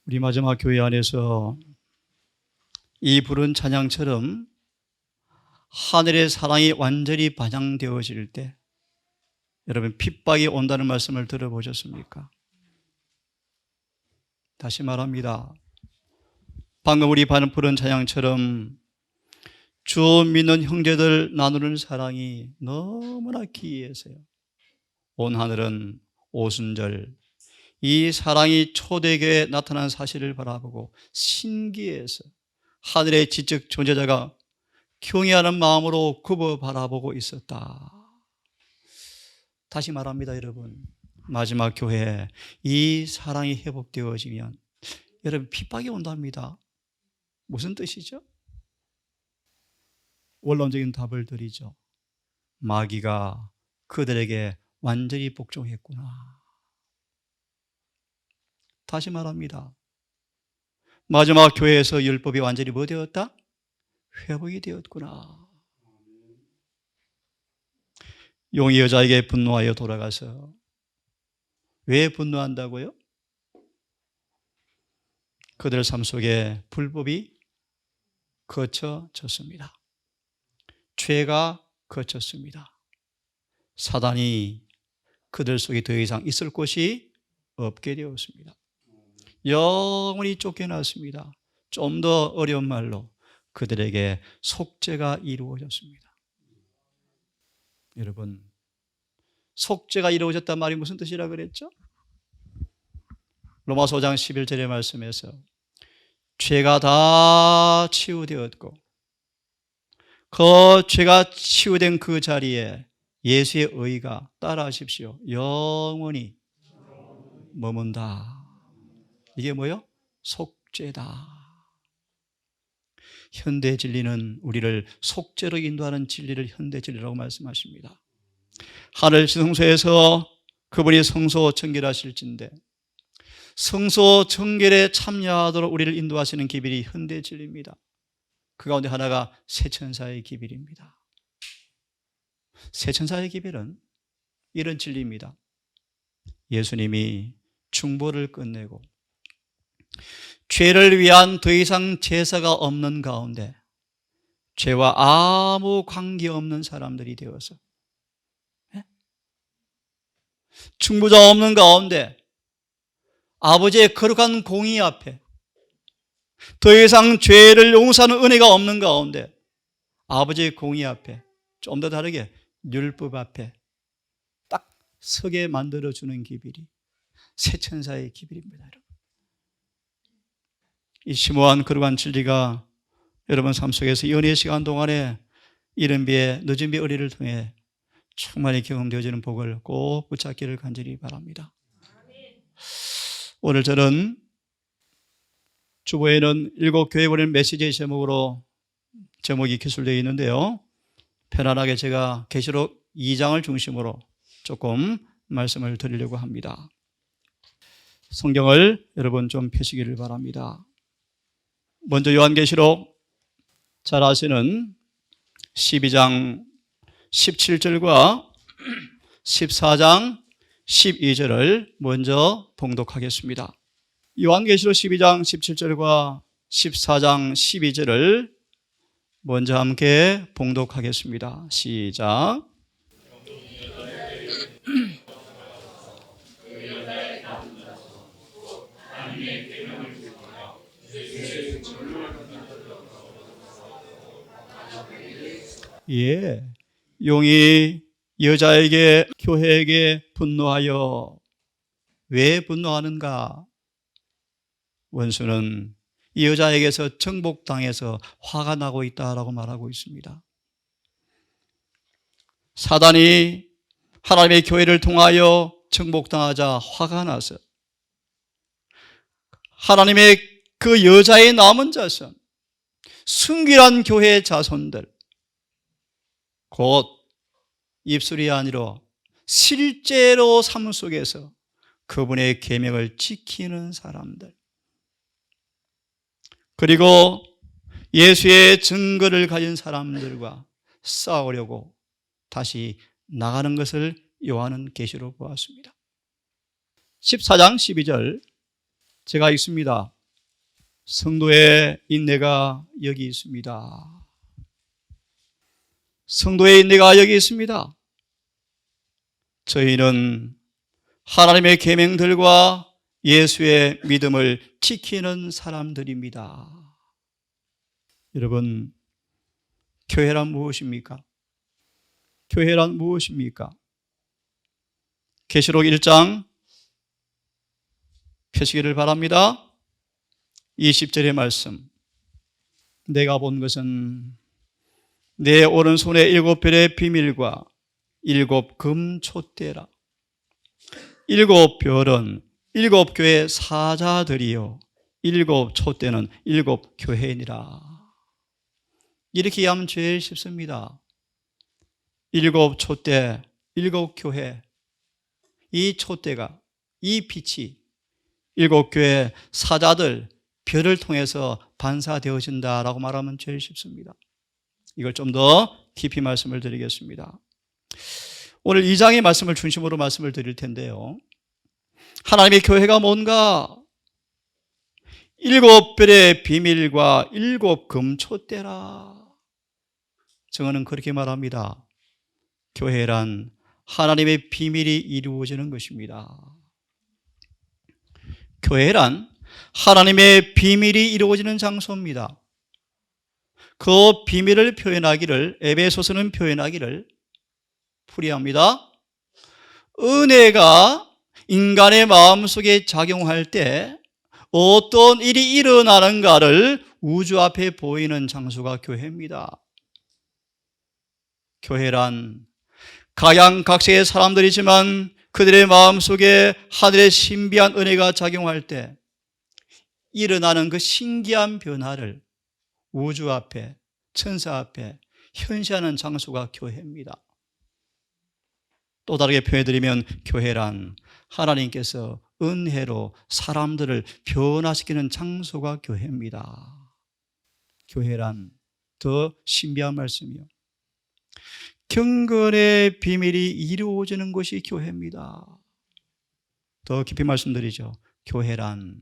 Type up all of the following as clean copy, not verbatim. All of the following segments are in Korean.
우리 마지막 교회 안에서 이 부른 찬양처럼 하늘의 사랑이 완전히 반영되어질 때 여러분 핍박이 온다는 말씀을 들어보셨습니까? 다시 말합니다. 방금 우리 부른 찬양처럼 주 믿는 형제들 나누는 사랑이 너무나 기이해서요. 온 하늘은 오순절 이 사랑이 초대교회에 나타난 사실을 바라보고 신기해서 하늘의 지적 존재자가 경외하는 마음으로 굽어 바라보고 있었다. 다시 말합니다, 여러분. 마지막 교회에 이 사랑이 회복되어지면 여러분 핍박이 온답니다. 무슨 뜻이죠? 원론적인 답을 드리죠. 마귀가 그들에게 완전히 복종했구나. 다시 말합니다. 마지막 교회에서 율법이 완전히 뭐 되었다? 회복이 되었구나. 용이 여자에게 분노하여 돌아가서 왜 분노한다고요? 그들 삶 속에 불법이 거쳐졌습니다. 죄가 거쳤습니다. 사단이 그들 속에 더 이상 있을 곳이 없게 되었습니다. 영원히 쫓겨났습니다. 좀 더 어려운 말로 그들에게 속죄가 이루어졌습니다. 여러분, 속죄가 이루어졌단 말이 무슨 뜻이라 그랬죠? 로마서 5장 11절의 말씀에서 죄가 다 치유되었고 그 죄가 치유된 그 자리에 예수의 의가, 따라하십시오, 영원히 머문다. 이게 뭐요? 속죄다. 현대 진리는 우리를 속죄로 인도하는 진리를 현대 진리라고 말씀하십니다. 하늘 성소에서 그분이 성소 정결하실진데 성소 정결에 참여하도록 우리를 인도하시는 기별이 현대 진리입니다. 그 가운데 하나가 세천사의 기별입니다. 세천사의 기별은 이런 진리입니다. 예수님이 중보를 끝내고 죄를 위한 더 이상 제사가 없는 가운데 죄와 아무 관계없는 사람들이 되어서 중보자 없는 가운데 아버지의 거룩한 공의 앞에 더 이상 죄를 용서하는 은혜가 없는 가운데 아버지의 공의 앞에 좀 더 다르게 율법 앞에 딱 서게 만들어주는 기별이 세천사의 기별입니다. 여러분. 이 심오한 거룩한 진리가 여러분 삶 속에서 연애 시간 동안에 이른 비에 늦은 비 어리를 통해 충만히 경험되어지는 복을 꼭 붙잡기를 간절히 바랍니다. 오늘 저는 주보에는 7교회 보낸 메시지의 제목이 기술되어 있는데요. 편안하게 제가 계시록 2장을 중심으로 조금 말씀을 드리려고 합니다. 성경을 여러분 좀 펴시기를 바랍니다. 먼저 요한계시록 잘 아시는 12장 17절과 14장 12절을 먼저 봉독하겠습니다. 요한계시록 12장 17절과 14장 12절을 먼저 함께 봉독하겠습니다. 시작. 예, 용이 여자에게 교회에게 분노하여 왜 분노하는가? 원수는 이 여자에게서 정복당해서 화가 나고 있다라고 말하고 있습니다. 사단이 하나님의 교회를 통하여 정복당하자 화가 나서 하나님의 그 여자의 남은 자손, 순결한 교회의 자손들, 곧 입술이 아니라 실제로 삶 속에서 그분의 계명을 지키는 사람들, 그리고 예수의 증거를 가진 사람들과 싸우려고 다시 나가는 것을 요한은 계시로 보았습니다. 14장 12절 제가 있습니다. 성도의 인내가 여기 있습니다. 성도의 인내가 여기 있습니다. 저희는 하나님의 계명들과 예수의 믿음을 지키는 사람들입니다. 여러분, 교회란 무엇입니까? 교회란 무엇입니까? 계시록 1장 펴시기를 바랍니다. 20절의 말씀. 내가 본 것은 내 오른손에 7별의 비밀과 7 금촛대라. 7 별은 7 교회 사자들이요 7 촛대는 7 교회니라. 이렇게 이해하면 제일 쉽습니다. 7 촛대, 7 교회, 이 촛대가, 이 빛이 7 교회 사자들, 별을 통해서 반사되어진다라고 말하면 제일 쉽습니다. 이걸 좀 더 깊이 말씀을 드리겠습니다. 오늘 2장의 말씀을 중심으로 말씀을 드릴 텐데요. 하나님의 교회가 뭔가 7 별의 비밀과 7 금촛대라. 정언은 그렇게 말합니다. 교회란 하나님의 비밀이 이루어지는 것입니다. 교회란 하나님의 비밀이 이루어지는 장소입니다. 그 비밀을 표현하기를, 에베소서는 표현하기를 풀이합니다. 은혜가 인간의 마음속에 작용할 때 어떤 일이 일어나는가를 우주 앞에 보이는 장소가 교회입니다. 교회란 각양각색의 사람들이지만 그들의 마음속에 하늘의 신비한 은혜가 작용할 때 일어나는 그 신기한 변화를 우주 앞에, 천사 앞에 현시하는 장소가 교회입니다. 또 다르게 표현해드리면 교회란 하나님께서 은혜로 사람들을 변화시키는 장소가 교회입니다. 교회란 더 신비한 말씀이요. 경건의 비밀이 이루어지는 것이 교회입니다. 더 깊이 말씀드리죠. 교회란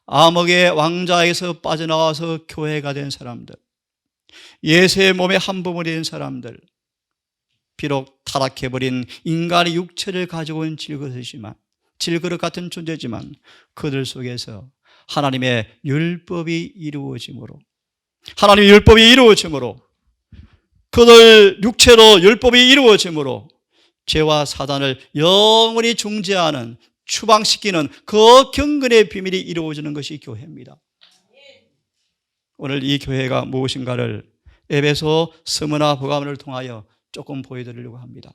암흑의 왕좌에서 빠져나와서 교회가 된 사람들, 예수의 몸의 한 부분이 된 사람들, 비록 타락해버린 인간의 육체를 가지고 온 질그릇 같은 존재지만 그들 속에서 하나님의 율법이 이루어짐으로, 하나님의 율법이 이루어짐으로, 그들 육체로 율법이 이루어짐으로 죄와 사단을 영원히 중재하는, 추방시키는 그 경건의 비밀이 이루어지는 것이 교회입니다. 오늘 이 교회가 무엇인가를 에베소 서문화 복음을 통하여 조금 보여드리려고 합니다.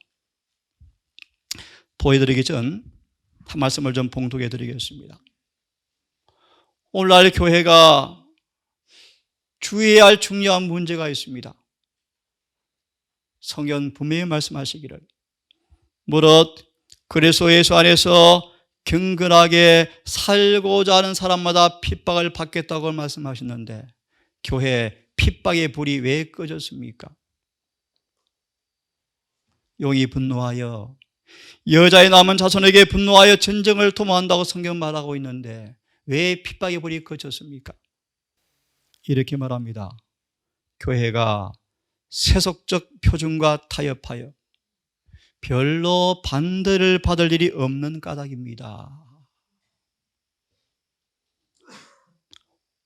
보여드리기 전 한 말씀을 좀 봉독해 드리겠습니다. 오늘날 교회가 주의해야 할 중요한 문제가 있습니다. 성경 분명히 말씀하시기를 무릇 그리스도 예수 안에서 경건하게 살고자 하는 사람마다 핍박을 받겠다고 말씀하셨는데 교회 핍박의 불이 왜 꺼졌습니까? 용이 분노하여 여자의 남은 자손에게 분노하여 전쟁을 도모한다고 성경 말하고 있는데 왜 핍박의 불이 꺼졌습니까? 이렇게 말합니다. 교회가 세속적 표준과 타협하여 별로 반대를 받을 일이 없는 까닭입니다.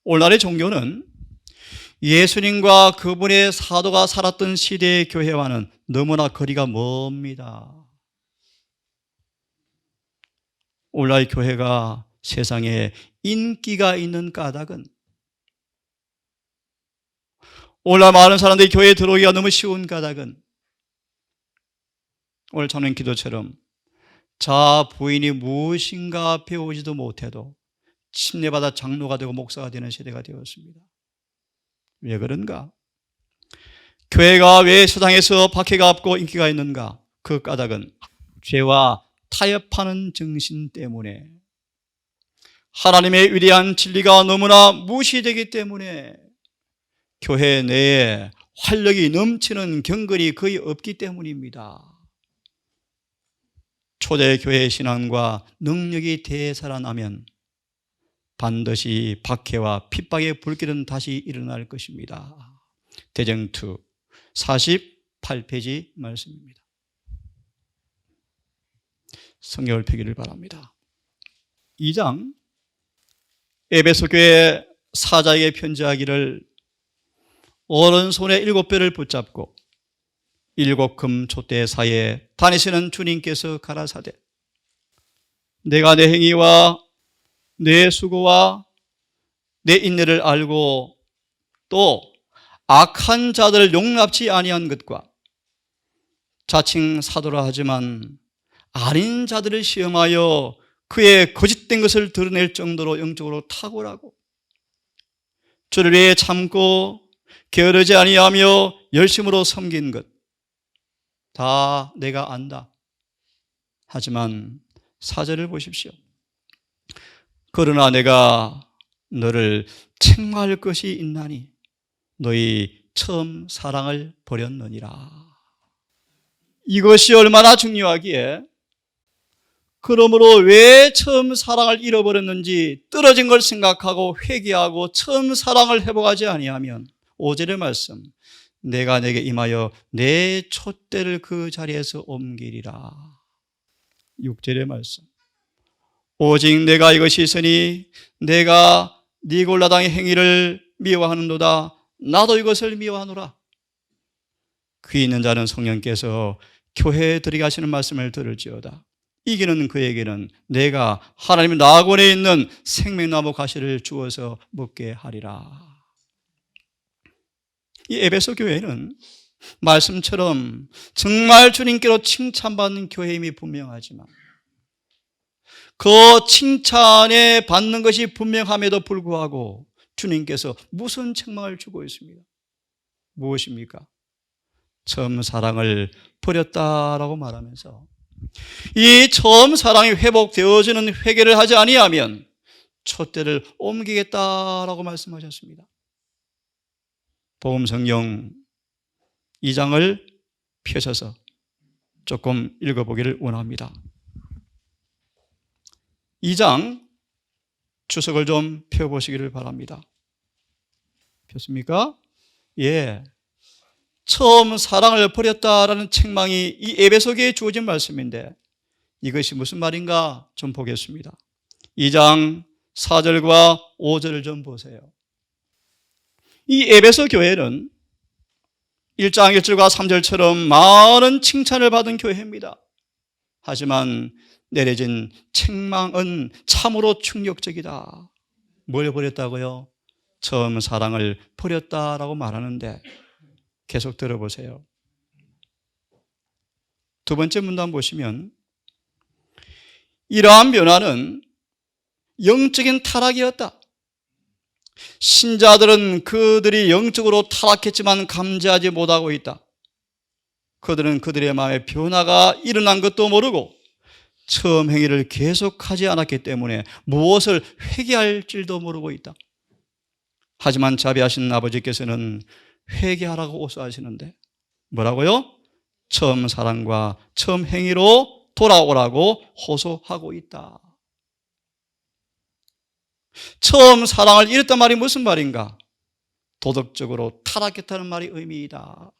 오늘날의 종교는 예수님과 그분의 사도가 살았던 시대의 교회와는 너무나 거리가 멉니다. 오늘날 교회가 세상에 인기가 있는 까닭은 오늘날 많은 사람들이 교회에 들어오기가 너무 쉬운 까닭은 오늘 저는 기도처럼 자 부인이 무엇인가 배우지도 못해도 침례받아 장로가 되고 목사가 되는 시대가 되었습니다. 왜 그런가? 교회가 왜 세상에서 박해가 없고 인기가 있는가? 그 까닭은 죄와 타협하는 정신 때문에, 하나님의 위대한 진리가 너무나 무시되기 때문에, 교회 내에 활력이 넘치는 경건이 거의 없기 때문입니다. 초대교회 신앙과 능력이 되살아나면 반드시 박해와 핍박의 불길은 다시 일어날 것입니다. 대정투 48페이지 말씀입니다. 성경을 펴기를 바랍니다. 2장 에베소 교회 사자에게 편지하기를 오른손에 7뼈를 붙잡고 7금 촛대 사이에 다니시는 주님께서 가라사대 내가 내 행위와 내 수고와 내 인내를 알고 또 악한 자들을 용납치 아니한 것과 자칭 사도라 하지만 아닌 자들을 시험하여 그의 거짓된 것을 드러낼 정도로 영적으로 탁월하고 주를 위해 참고 게으르지 아니하며 열심으로 섬긴 것 다 내가 안다. 하지만 4절을 보십시오. 그러나 내가 너를 책망할 것이 있나니 너희 처음 사랑을 버렸느니라. 이것이 얼마나 중요하기에 그러므로 왜 처음 사랑을 잃어버렸는지 떨어진 걸 생각하고 회개하고 처음 사랑을 회복하지 아니하면 5절의 말씀 내가 내게 임하여 내 촛대를 그 자리에서 옮기리라. 6절의 말씀 오직 내가 이것이 있으니 내가 니골라당의 행위를 미워하는도다. 나도 이것을 미워하노라. 귀 있는 자는 성령께서 교회에 들이게 하시는 말씀을 들을지어다. 이기는 그에게는 내가 하나님의 낙원에 있는 생명나무 가시를 주어서 먹게 하리라. 이 에베소 교회는 말씀처럼 정말 주님께로 칭찬받는 교회임이 분명하지만 그 칭찬에 받는 것이 분명함에도 불구하고 주님께서 무슨 책망을 주고 있습니다. 무엇입니까? 처음 사랑을 버렸다라고 말하면서 이 처음 사랑이 회복되어지는 회개를 하지 아니하면 촛대를 옮기겠다라고 말씀하셨습니다. 복음성경 2장을 펴셔서 조금 읽어보기를 원합니다. 2장 주석을 좀 펴보시기를 바랍니다. 폈습니까? 예. 처음 사랑을 버렸다라는 책망이 이 에베소교에 주어진 말씀인데 이것이 무슨 말인가 좀 보겠습니다. 2장 4절과 5절을 좀 보세요. 이 에베소 교회는 1장 1절과 3절처럼 많은 칭찬을 받은 교회입니다. 하지만 내려진 책망은 참으로 충격적이다. 뭘 버렸다고요? 처음 사랑을 버렸다라고 말하는데 계속 들어보세요. 두 번째 문단 보시면 이러한 변화는 영적인 타락이었다. 신자들은 그들이 영적으로 타락했지만 감지하지 못하고 있다. 그들은 그들의 마음에 변화가 일어난 것도 모르고 처음 행위를 계속하지 않았기 때문에 무엇을 회개할지도 모르고 있다. 하지만 자비하신 아버지께서는 회개하라고 호소하시는데 뭐라고요? 처음 사랑과 처음 행위로 돌아오라고 호소하고 있다. 처음 사랑을 잃었단 말이 무슨 말인가? 도덕적으로 타락했다는 말이 의미이다.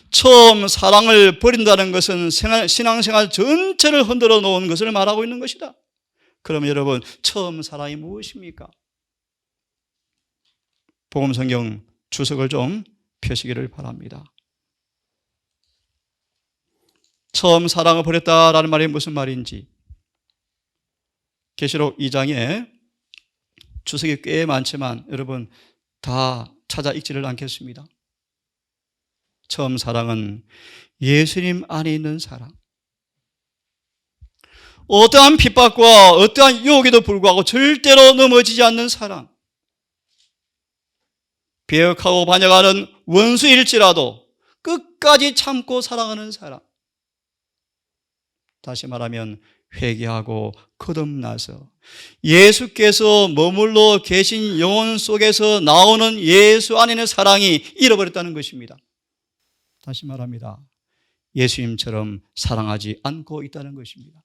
처음 사랑을 버린다는 것은 신앙생활 전체를 흔들어 놓은 것을 말하고 있는 것이다. 그럼 여러분, 처음 사랑이 무엇입니까? 복음성경 주석을 좀 펴시기를 바랍니다. 처음 사랑을 버렸다라는 말이 무슨 말인지 계시록 2장에 주석이 꽤 많지만 여러분 다 찾아 읽지를 않겠습니다. 처음 사랑은 예수님 안에 있는 사랑. 어떠한 핍박과 어떠한 유혹에도 불구하고 절대로 넘어지지 않는 사랑. 배역하고 반역하는 원수일지라도 끝까지 참고 사랑하는 사랑. 다시 말하면 회개하고 거듭나서 예수께서 머물러 계신 영혼 속에서 나오는 예수 안에 있는 사랑이 잃어버렸다는 것입니다. 다시 말합니다. 예수님처럼 사랑하지 않고 있다는 것입니다.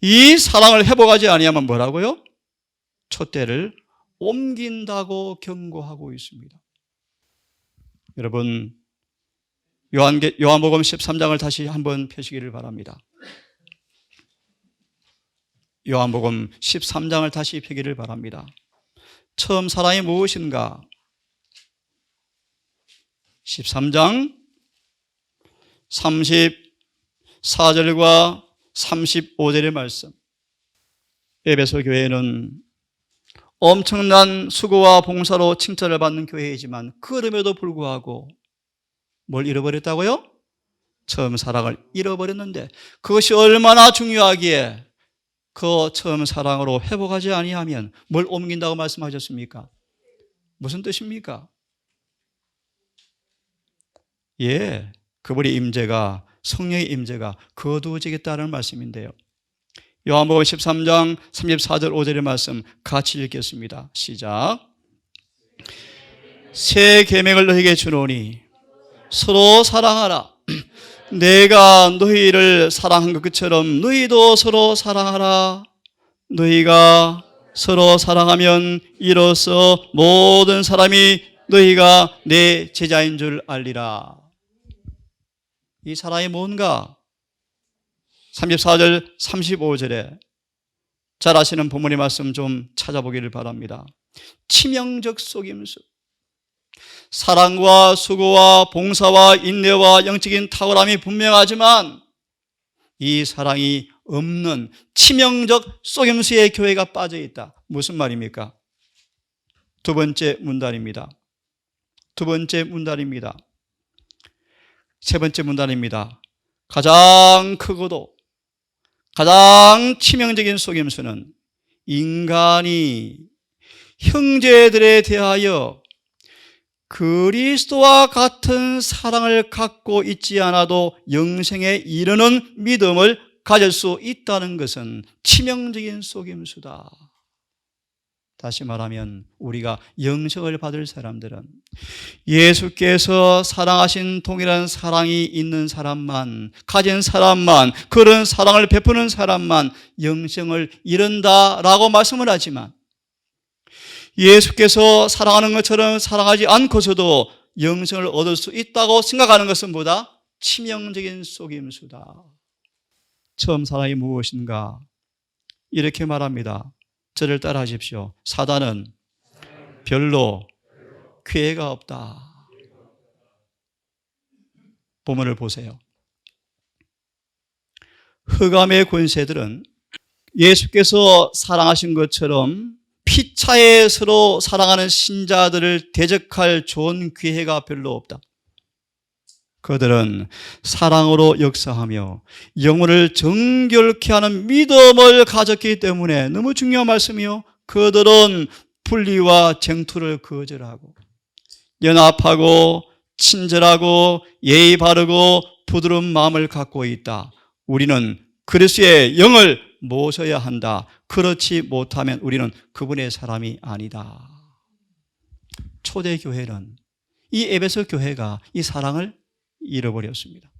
이 사랑을 회복하지 아니하면 뭐라고요? 촛대를 옮긴다고 경고하고 있습니다. 여러분, 요한복음 13장을 다시 한번 펴시기를 바랍니다. 요한복음 13장을 다시 펴기를 바랍니다. 처음 사랑이 무엇인가? 13장 34절과 35절의 말씀. 에베소 교회는 엄청난 수고와 봉사로 칭찬을 받는 교회이지만 그럼에도 불구하고 뭘 잃어버렸다고요? 처음 사랑을 잃어버렸는데 그것이 얼마나 중요하기에 그 처음 사랑으로 회복하지 아니하면 뭘 옮긴다고 말씀하셨습니까? 무슨 뜻입니까? 예, 그분의 임재가, 성령의 임재가 거두어지겠다는 말씀인데요. 요한복음 13장 34절 5절의 말씀 같이 읽겠습니다. 시작. 새 계명을 너희에게 주노니 서로 사랑하라. 내가 너희를 사랑한 것처럼 너희도 서로 사랑하라. 너희가 서로 사랑하면 이로써 모든 사람이 너희가 내 제자인 줄 알리라. 이 사랑이 뭔가? 34절 35절에 잘 아시는 본문의 말씀 좀 찾아보기를 바랍니다. 치명적 속임수. 사랑과 수고와 봉사와 인내와 영적인 탁월함이 분명하지만 이 사랑이 없는 치명적 속임수의 교회가 빠져 있다. 무슨 말입니까? 두 번째 문단입니다. 두 번째 문단입니다. 세 번째 문단입니다. 가장 크고도 가장 치명적인 속임수는 인간이 형제들에 대하여 그리스도와 같은 사랑을 갖고 있지 않아도 영생에 이르는 믿음을 가질 수 있다는 것은 치명적인 속임수다. 다시 말하면 우리가 영생을 받을 사람들은 예수께서 사랑하신 동일한 사랑이 있는 사람만, 가진 사람만, 그런 사랑을 베푸는 사람만 영생을 이룬다라고 말씀을 하지만 예수께서 사랑하는 것처럼 사랑하지 않고서도 영생을 얻을 수 있다고 생각하는 것은 뭐다? 치명적인 속임수다. 처음 사랑이 무엇인가? 이렇게 말합니다. 저를 따라 하십시오. 사단은 별로 기회가 없다. 본문을 보세요. 흑암의 권세들은 예수께서 사랑하신 것처럼 피차에 서로 사랑하는 신자들을 대적할 좋은 기회가 별로 없다. 그들은 사랑으로 역사하며 영혼을 정결케 하는 믿음을 가졌기 때문에 너무 중요한 말씀이요. 그들은 분리와 쟁투를 거절하고 연합하고 친절하고 예의 바르고 부드러운 마음을 갖고 있다. 우리는 그리스도의 영을 모셔야 한다. 그렇지 못하면 우리는 그분의 사람이 아니다. 초대교회는 이 에베소 교회가 이 사랑을 잃어버렸습니다.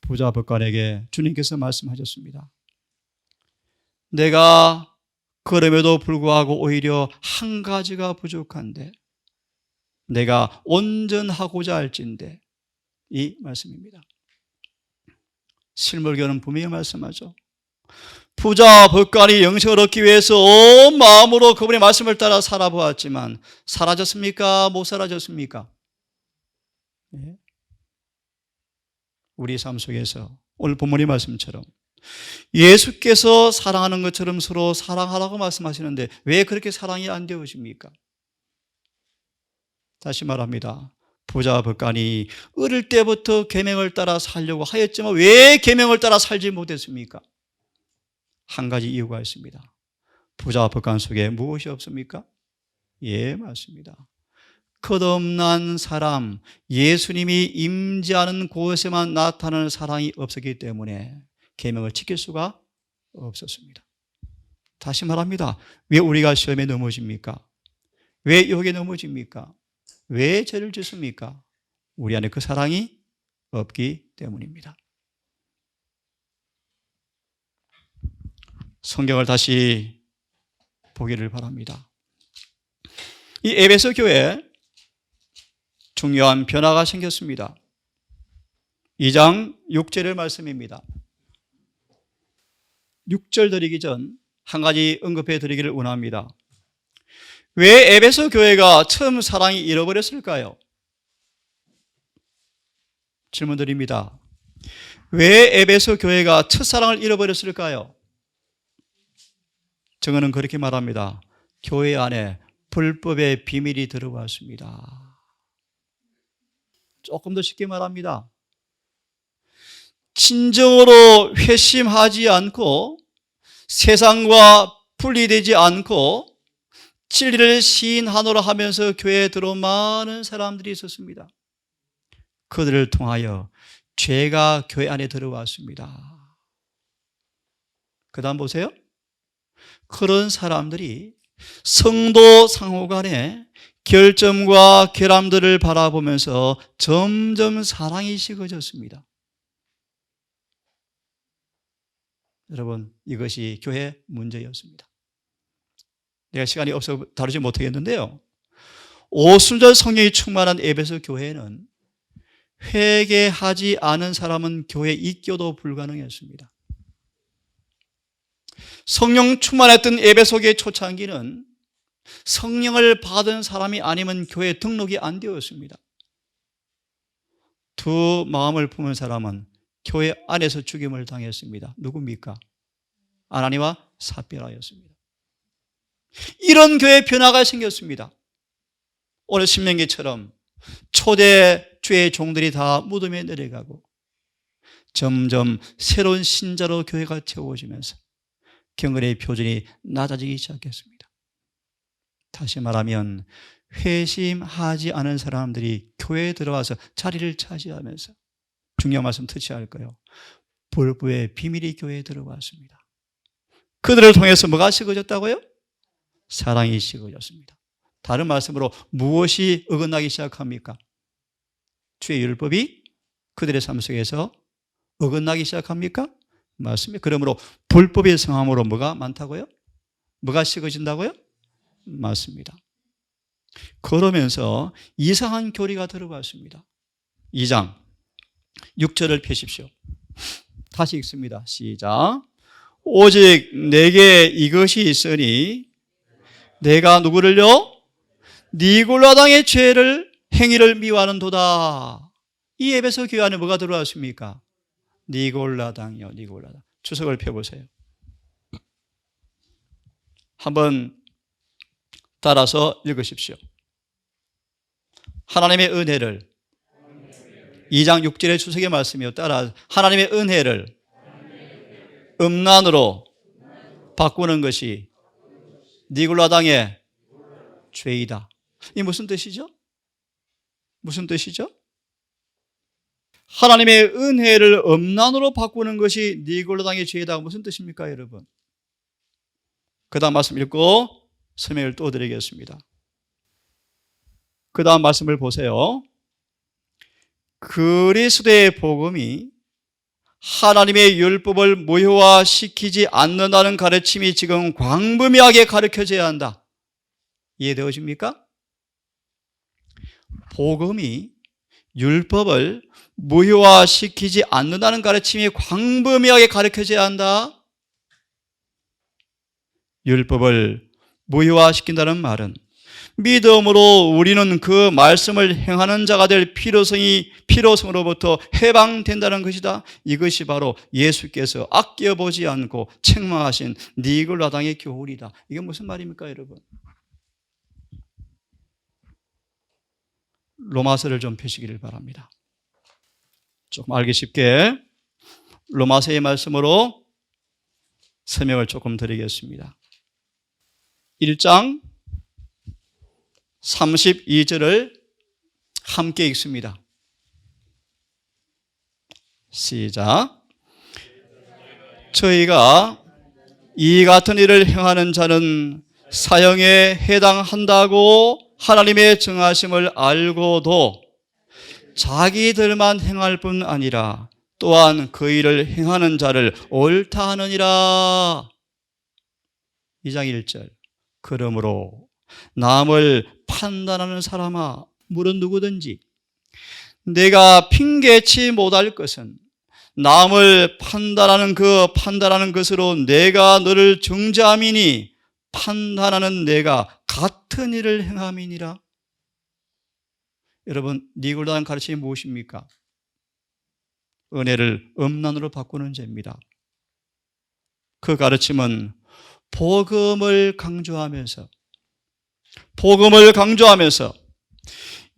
부자 법관에게 주님께서 말씀하셨습니다. 내가 그럼에도 불구하고 오히려 한 가지가 부족한데 내가 온전하고자 할진대, 이 말씀입니다. 실물교는 분명히 말씀하죠. 부자 법관이 영생을 얻기 위해서 온 마음으로 그분의 말씀을 따라 살아보았지만 사라졌습니까? 못 사라졌습니까? 네. 우리 삶 속에서 오늘 본문의 말씀처럼 예수께서 사랑하는 것처럼 서로 사랑하라고 말씀하시는데 왜 그렇게 사랑이 안 되어집니까? 다시 말합니다. 부자 법관이 어릴 때부터 계명을 따라 살려고 하였지만 왜 계명을 따라 살지 못했습니까? 한 가지 이유가 있습니다. 부자 법관 속에 무엇이 없습니까? 예, 맞습니다. 거듭난 사람, 예수님이 임재하는 곳에만 나타나는 사랑이 없었기 때문에 계명을 지킬 수가 없었습니다. 다시 말합니다. 왜 우리가 시험에 넘어집니까? 왜 유혹에 넘어집니까? 왜 죄를 짓습니까? 우리 안에 그 사랑이 없기 때문입니다. 성경을 다시 보기를 바랍니다. 이 에베소 교회에 중요한 변화가 생겼습니다. 2장 6절의 말씀입니다. 6절 드리기 전 한 가지 언급해 드리기를 원합니다. 왜 에베소 교회가 처음 사랑이 잃어버렸을까요? 질문 드립니다. 왜 에베소 교회가 첫사랑을 잃어버렸을까요? 저는 그렇게 말합니다. 교회 안에 불법의 비밀이 들어왔습니다. 조금 더 쉽게 말합니다. 진정으로 회심하지 않고 세상과 분리되지 않고 진리를 시인하노라 하면서 교회에 들어온 많은 사람들이 있었습니다. 그들을 통하여 죄가 교회 안에 들어왔습니다. 그 다음 보세요. 그런 사람들이 성도 상호 간에 결점과 결함들을 바라보면서 점점 사랑이 식어졌습니다. 여러분, 이것이 교회 문제였습니다. 내가 시간이 없어서 다루지 못하겠는데요. 오순절 성령이 충만한 에베소 교회는 회개하지 않은 사람은 교회 입교도 불가능했습니다. 성령 충만했던 에베소 교회 초창기는 성령을 받은 사람이 아니면 교회 등록이 안 되었습니다. 두 마음을 품은 사람은 교회 안에서 죽임을 당했습니다. 누굽니까? 아나니와 삽비라였습니다. 이런 교회 변화가 생겼습니다. 오늘 신명기처럼 초대 주의 종들이 다 무덤에 내려가고 점점 새로운 신자로 교회가 채워지면서 경건의 표준이 낮아지기 시작했습니다. 다시 말하면 회심하지 않은 사람들이 교회에 들어와서 자리를 차지하면서 중요한 말씀 터치할 거예요. 불법의 비밀이 교회에 들어왔습니다. 그들을 통해서 뭐가 식어졌다고요? 사랑이 식어졌습니다. 다른 말씀으로 무엇이 어긋나기 시작합니까? 주의 율법이 그들의 삶 속에서 어긋나기 시작합니까? 맞습니다. 그러므로 불법의 성함으로 뭐가 많다고요? 뭐가 식어진다고요? 맞습니다. 그러면서 이상한 교리가 들어왔습니다. 2장 6절을 펴십시오. 다시 읽습니다. 시작. 오직 내게 이것이 있으니 내가 누구를요? 니골라 당의 죄를 행위를 미워하는도다. 이 에베소 교회 안에 뭐가 들어왔습니까? 니골라 당이요. 니골라 당. 주석을 펴보세요. 한번 따라서 읽으십시오. 하나님의 은혜를 2장 6절의 주석의 말씀이요. 따라 하나님의 은혜를 음란으로 바꾸는 것이 니골라 당의 죄이다. 이 무슨 뜻이죠? 무슨 뜻이죠? 하나님의 은혜를 음란으로 바꾸는 것이 니골라 당의 죄이다. 무슨 뜻입니까, 여러분? 그 다음 말씀 읽고 설명을 또 드리겠습니다. 그 다음 말씀을 보세요. 그리스도의 복음이 하나님의 율법을 무효화시키지 않는다는 가르침이 지금 광범위하게 가르쳐져야 한다. 이해되어집니까? 복음이 율법을 무효화시키지 않는다는 가르침이 광범위하게 가르쳐져야 한다. 율법을 무효화시킨다는 말은 믿음으로 우리는 그 말씀을 행하는 자가 될 필요성으로부터 해방된다는 것이다. 이것이 바로 예수께서 아껴보지 않고 책망하신 니골라 당의 교훈이다. 이게 무슨 말입니까, 여러분? 로마서를 좀 펴시기를 바랍니다. 조금 알기 쉽게 로마서의 말씀으로 설명을 조금 드리겠습니다. 1장 32절을 함께 읽습니다. 시작. 저희가 이 같은 일을 행하는 자는 사형에 해당한다고 하나님의 정하심을 알고도 자기들만 행할 뿐 아니라 또한 그 일을 행하는 자를 옳다 하느니라. 2장 1절. 그러므로 남을 판단하는 사람아, 물은 누구든지 내가 핑계치 못할 것은 남을 판단하는 것으로 내가 너를 정죄함이니 판단하는 내가 같은 일을 행함이니라. 여러분, 니골라당 가르침이 무엇입니까? 은혜를 음란으로 바꾸는 죄입니다. 그 가르침은 복음을 강조하면서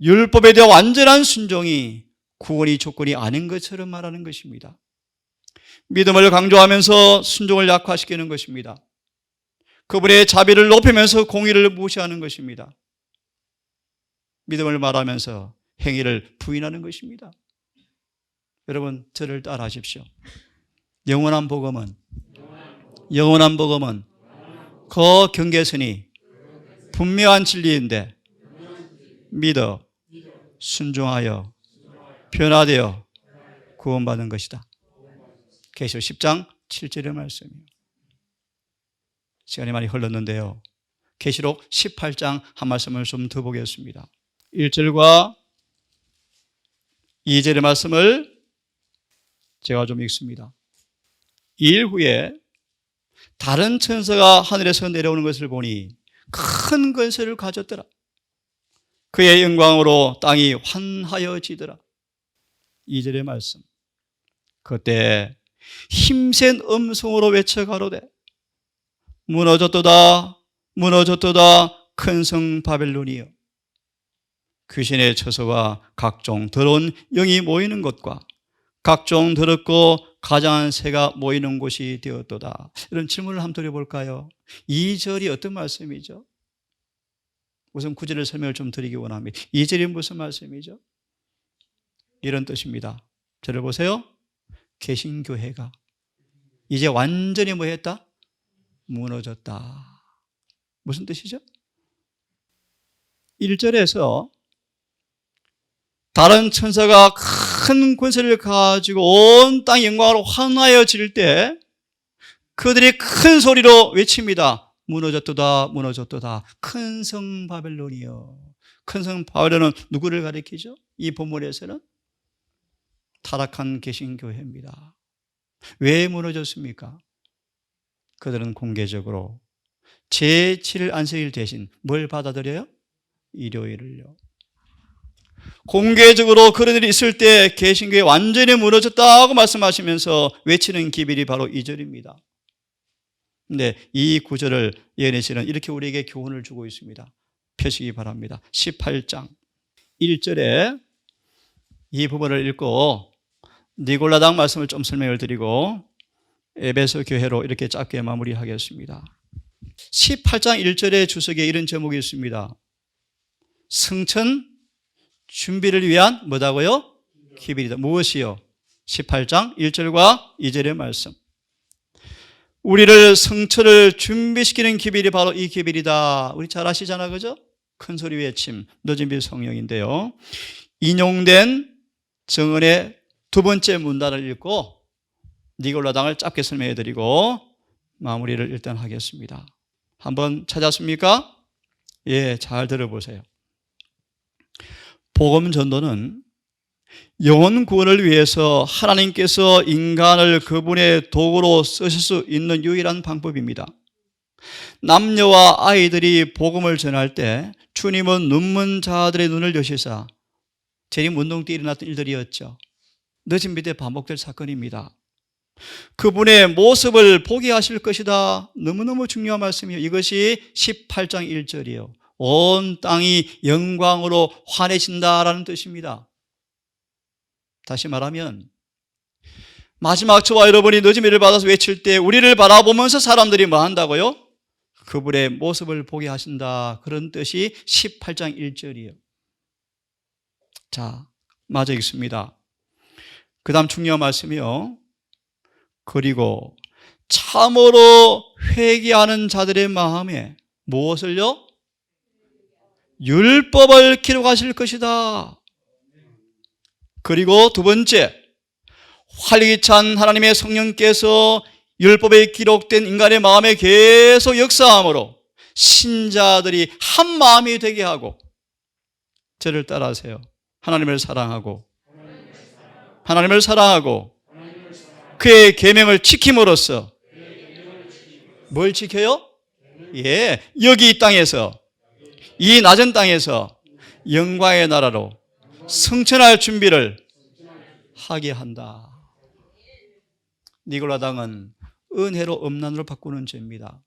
율법에 대한 완전한 순종이 구원의 조건이 아닌 것처럼 말하는 것입니다. 믿음을 강조하면서 순종을 약화시키는 것입니다. 그분의 자비를 높이면서 공의를 무시하는 것입니다. 믿음을 말하면서 행위를 부인하는 것입니다. 여러분, 저를 따라하십시오. 영원한 복음은 그 경계선이 분명한 진리인데 믿어 순종하여 변화되어 구원받는 것이다. 계시록 10장 7절의 말씀이에요. 시간이 많이 흘렀는데요. 계시록 18장 한 말씀을 좀 더 보겠습니다. 1절과 2절의 말씀을 제가 좀 읽습니다. 2일 후에 다른 천사가 하늘에서 내려오는 것을 보니 큰 권세를 가졌더라. 그의 영광으로 땅이 환하여지더라. 2절의 말씀. 그때 힘센 음성으로 외쳐 가로되 무너졌도다 큰 성 바벨론이여. 귀신의 처소와 각종 더러운 영이 모이는 곳과 각종 더럽고 가장한 새가 모이는 곳이 되었도다. 이런 질문을 한번 드려볼까요? 2절이 어떤 말씀이죠? 우선 9절의 설명을 좀 드리기 원합니다. 2절이 무슨 말씀이죠? 이런 뜻입니다. 저를 보세요. 개신교회가 이제 완전히 뭐 했다? 무너졌다. 무슨 뜻이죠? 1절에서 다른 천사가 큰 권세를 가지고 온 땅 영광으로 환하여질 때 그들이 큰 소리로 외칩니다. 무너졌도다. 큰 성 바벨론이요. 큰 성 바벨론은 누구를 가리키죠? 이 본문에서는 타락한 개신교회입니다. 왜 무너졌습니까? 그들은 공개적으로 제7일 안식일 대신 뭘 받아들여요? 일요일을요. 공개적으로 그런 일이 있을 때 개신교회 완전히 무너졌다고 말씀하시면서 외치는 기별이 바로 2절입니다. 근데 이 구절을 예언의 시는 이렇게 우리에게 교훈을 주고 있습니다. 펴시기 바랍니다. 18장 1절에 이 부분을 읽고 니골라당 말씀을 좀 설명을 드리고 에베소 교회로 이렇게 짧게 마무리하겠습니다. 18장 1절의 주석에 이런 제목이 있습니다. 성천 준비를 위한 뭐다고요? 기별이다. 무엇이요? 18장 1절과 2절의 말씀. 우리를 성처를 준비시키는 기별이 바로 이 기별이다. 우리 잘 아시잖아, 그죠? 큰 소리 외침, 늦은 빛 성령인데요. 인용된 정언의 두 번째 문단을 읽고 니골라당을 짧게 설명해 드리고 마무리를 일단 하겠습니다. 한번 찾았습니까? 예, 잘 들어보세요. 복음 전도는 영혼 구원을 위해서 하나님께서 인간을 그분의 도구로 쓰실 수 있는 유일한 방법입니다. 남녀와 아이들이 복음을 전할 때 주님은 눈먼 자들의 눈을 여시사 재림 운동 때 일어났던 일들이었죠. 늦은 빛에 반복될 사건입니다. 그분의 모습을 보게 하실 것이다. 너무너무 중요한 말씀이에요. 이것이 18장 1절이에요. 온 땅이 영광으로 환해진다라는 뜻입니다. 다시 말하면 마지막 저와 여러분이 늦은 빛을 받아서 외칠 때 우리를 바라보면서 사람들이 뭐 한다고요? 그분의 모습을 보게 하신다. 그런 뜻이 18장 1절이에요. 자, 맞아 있습니다. 그 다음 중요한 말씀이요. 그리고 참으로 회개하는 자들의 마음에 무엇을요? 율법을 기록하실 것이다. 그리고 두 번째, 활기찬 하나님의 성령께서 율법에 기록된 인간의 마음에 계속 역사함으로 신자들이 한 마음이 되게 하고 저를 따라하세요. 하나님을 사랑하고 그의 계명을 지킴으로써 뭘 지켜요? 예, 여기 이 땅에서, 이 낮은 땅에서 영광의 나라로 승천할 준비를 하게 한다. 니골라당은 은혜로 음란으로 바꾸는 죄입니다.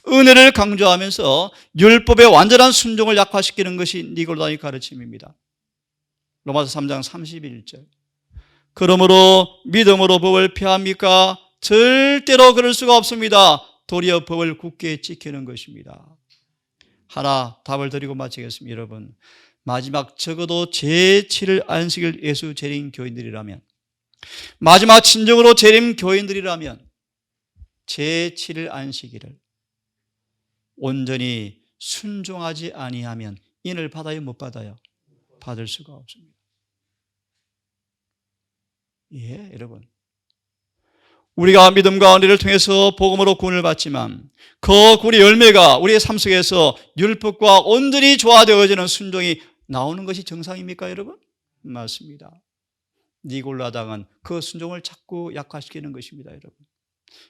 은혜를 강조하면서 율법의 완전한 순종을 약화시키는 것이 니골라당의 가르침입니다. 로마서 3장 31절. 그러므로 믿음으로 법을 폐합니까? 절대로 그럴 수가 없습니다. 도리어 법을 굳게 지키는 것입니다. 하나 답을 드리고 마치겠습니다. 여러분, 마지막 적어도 제7일 안식일 예수 재림 교인들이라면, 마지막 진정으로 재림 교인들이라면 제7일 안식일을 온전히 순종하지 아니하면 인을 받아요, 못 받아요? 받을 수가 없습니다. 예, 여러분. 우리가 믿음과 은혜를 통해서 복음으로 구원을 받지만 그 구원의 열매가 우리의 삶 속에서 율법과 온전히 조화되어지는 순종이 나오는 것이 정상입니까, 여러분? 맞습니다. 니골라당은 그 순종을 자꾸 약화시키는 것입니다, 여러분.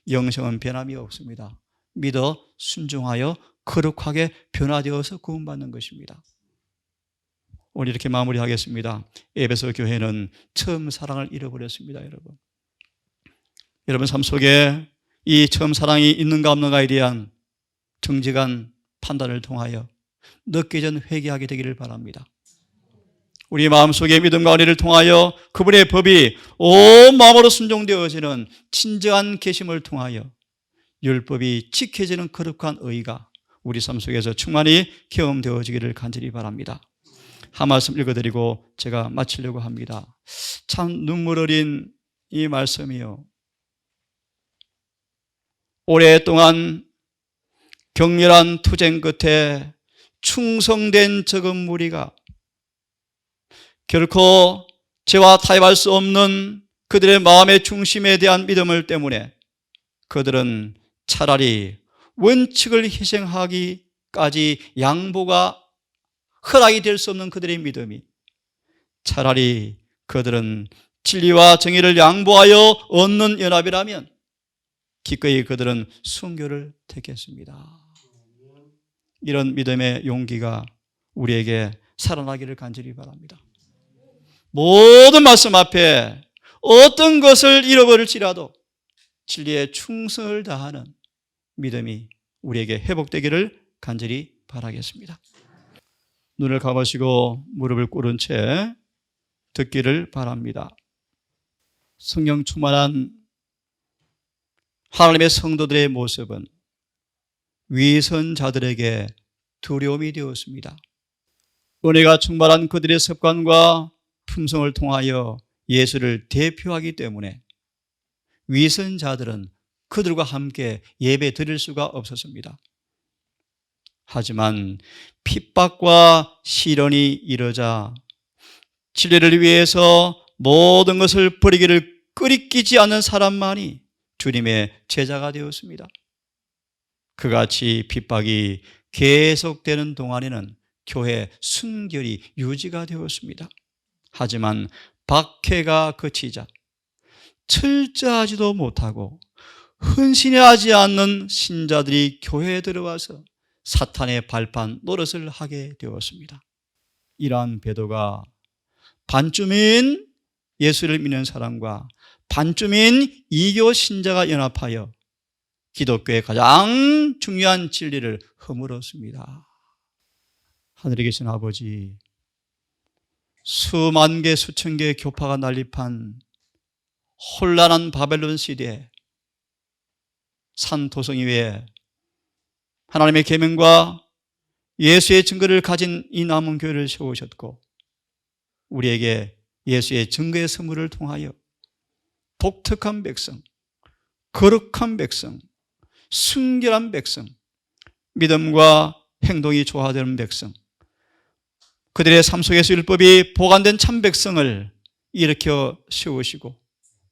영성은 변함이 없습니다. 믿어 순종하여 거룩하게 변화되어서 구원받는 것입니다. 오늘 이렇게 마무리하겠습니다. 에베소 교회는 처음 사랑을 잃어버렸습니다, 여러분. 여러분 삶 속에 이 처음 사랑이 있는가 없는가에 대한 정직한 판단을 통하여 늦기 전 회개하게 되기를 바랍니다. 우리 마음속에 믿음과 은혜를 통하여 그분의 법이 온 마음으로 순종되어지는 진정한 계심을 통하여 율법이 지켜지는 거룩한 의가 우리 삶 속에서 충만히 경험되어지기를 간절히 바랍니다. 한 말씀 읽어드리고 제가 마치려고 합니다. 참 눈물 어린 이 말씀이요, 오랫동안 격렬한 투쟁 끝에 충성된 적은 무리가 결코 죄와 타협할 수 없는 그들의 마음의 중심에 대한 믿음을 때문에 그들은 차라리 원칙을 희생하기까지 양보가 허락이 될 수 없는 그들의 믿음이 차라리 그들은 진리와 정의를 양보하여 얻는 연합이라면 기꺼이 그들은 순교를 택했습니다. 이런 믿음의 용기가 우리에게 살아나기를 간절히 바랍니다. 모든 말씀 앞에 어떤 것을 잃어버릴지라도 진리에 충성을 다하는 믿음이 우리에게 회복되기를 간절히 바라겠습니다. 눈을 감으시고 무릎을 꿇은 채 듣기를 바랍니다. 성령 충만한 하나님의 성도들의 모습은 위선자들에게 두려움이 되었습니다. 은혜가 충만한 그들의 습관과 품성을 통하여 예수를 대표하기 때문에 위선자들은 그들과 함께 예배 드릴 수가 없었습니다. 하지만 핍박과 시련이 이르자 진리를 위해서 모든 것을 버리기를 끄리끼지 않는 사람만이 주님의 제자가 되었습니다. 그같이 핍박이 계속되는 동안에는 교회 순결이 유지가 되었습니다. 하지만 박해가 그치자 철저하지도 못하고 헌신하지 않는 신자들이 교회에 들어와서 사탄의 발판 노릇을 하게 되었습니다. 이러한 배도가 반쯤인 예수를 믿는 사람과 반쯤인 이교 신자가 연합하여 기독교의 가장 중요한 진리를 허물었습니다. 하늘에 계신 아버지, 수만 개 수천 개의 교파가 난립한 혼란한 바벨론 시대에 산도성 위에 하나님의 계명과 예수의 증거를 가진 이 남은 교회를 세우셨고 우리에게 예수의 증거의 선물을 통하여 독특한 백성, 거룩한 백성, 순결한 백성, 믿음과 행동이 조화되는 백성, 그들의 삶 속에서 율법이 보관된 참 백성을 일으켜 세우시고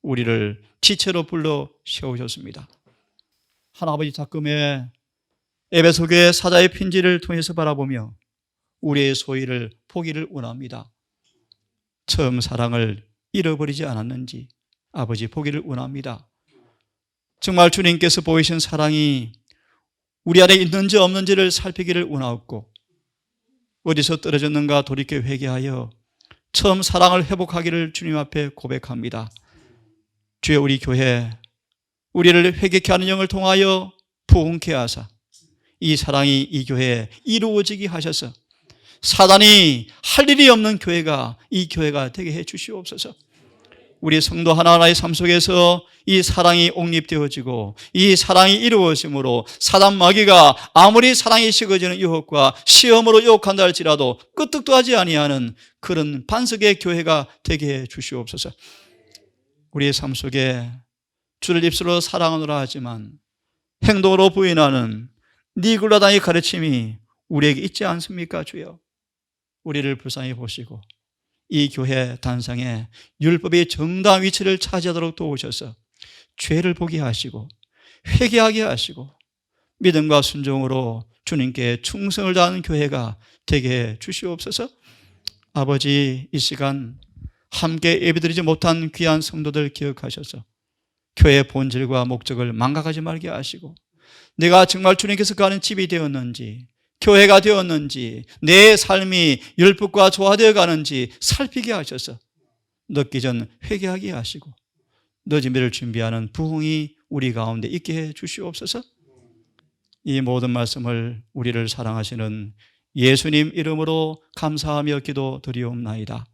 우리를 지체로 불러 세우셨습니다. 하나아버지 작금의 에베소 교회 사자의 편지를 통해서 바라보며 우리의 소위를 포기를 원합니다. 처음 사랑을 잃어버리지 않았는지 아버지 보기를 원합니다. 정말 주님께서 보이신 사랑이 우리 안에 있는지 없는지를 살피기를 원하옵고 어디서 떨어졌는가 돌이켜 회개하여 처음 사랑을 회복하기를 주님 앞에 고백합니다. 주여 우리 교회 우리를 회개케 하는 영을 통하여 부흥케 하사 이 사랑이 이 교회에 이루어지게 하셔서 사단이 할 일이 없는 교회가 이 교회가 되게 해 주시옵소서. 우리 성도 하나하나의 삶 속에서 이 사랑이 옥립되어지고 이 사랑이 이루어짐으로 사단 마귀가 아무리 사랑이 식어지는 유혹과 시험으로 유혹한다 할지라도 끄떡도 하지 아니하는 그런 반석의 교회가 되게 해 주시옵소서. 우리의 삶 속에 주를 입술로 사랑하노라 하지만 행동으로 부인하는 니골라당의 가르침이 우리에게 있지 않습니까? 주여 우리를 불쌍히 보시고 이 교회 단상에 율법의 정당한 위치를 차지하도록 도우셔서 죄를 보게 하시고 회개하게 하시고 믿음과 순종으로 주님께 충성을 다하는 교회가 되게 해 주시옵소서. 아버지 이 시간 함께 예배드리지 못한 귀한 성도들 기억하셔서 교회의 본질과 목적을 망각하지 말게 하시고 내가 정말 주님께서 가는 집이 되었는지 교회가 되었는지 내 삶이 율법과 조화되어 가는지 살피게 하셔서 늦기 전 회개하게 하시고 늦은 미를 준비하는 부흥이 우리 가운데 있게 해 주시옵소서. 이 모든 말씀을 우리를 사랑하시는 예수님 이름으로 감사하며 기도드리옵나이다.